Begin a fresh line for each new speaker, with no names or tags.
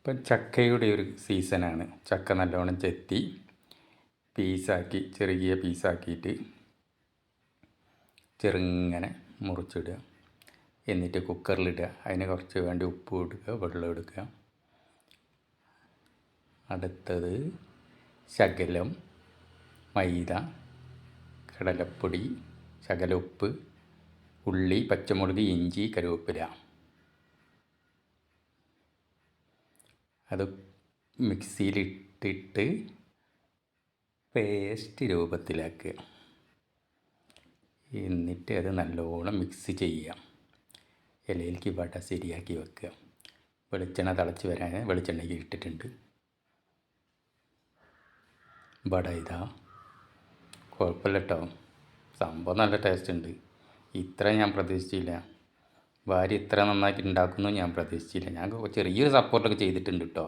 ഇപ്പം ചക്കയുടെ ഒരു സീസണാണ്. ചക്ക നല്ലോണം ചെത്തി പീസാക്കി ചെറിയ പീസാക്കിയിട്ട് ചെറുങ്ങനെ മുറിച്ചിടുക. എന്നിട്ട് കുക്കറിലിടുക. അതിന് കുറച്ച് വേണ്ടി ഉപ്പ് എടുക്കുക, വെള്ളം എടുക്കുക. അടുത്തത് ശകലം മൈദ, കടലപ്പൊടി, ശകലം ഉപ്പ്, ഉള്ളി, പച്ചമുളക്, ഇഞ്ചി, കറിവേപ്പില. അത് മിക്സിയിലിട്ടിട്ട് പേസ്റ്റ് രൂപത്തിലാക്കുക. എന്നിട്ട് അത് നല്ലോണം മിക്സ് ചെയ്യുക. ഇലയിലേക്ക് വട ശരിയാക്കി വെക്കുക. വെളിച്ചെണ്ണ തിളച്ച് വരാൻ വെളിച്ചെണ്ണയ്ക്ക് ഇട്ടിട്ടുണ്ട്. വട ഇതാ, കുഴപ്പമില്ല കേട്ടോ, സംഭവം നല്ല ടേസ്റ്റ് ഉണ്ട്. ഇത്ര ഞാൻ പ്രതീക്ഷിച്ചില്ല. ഭാര്യ ഇത്ര നന്നായിട്ട് ഉണ്ടാക്കുന്നു ഞാൻ പ്രതീക്ഷിച്ചില്ല. ഞാൻ ചെറിയൊരു സപ്പോർട്ടൊക്കെ ചെയ്തിട്ടുണ്ട് കേട്ടോ.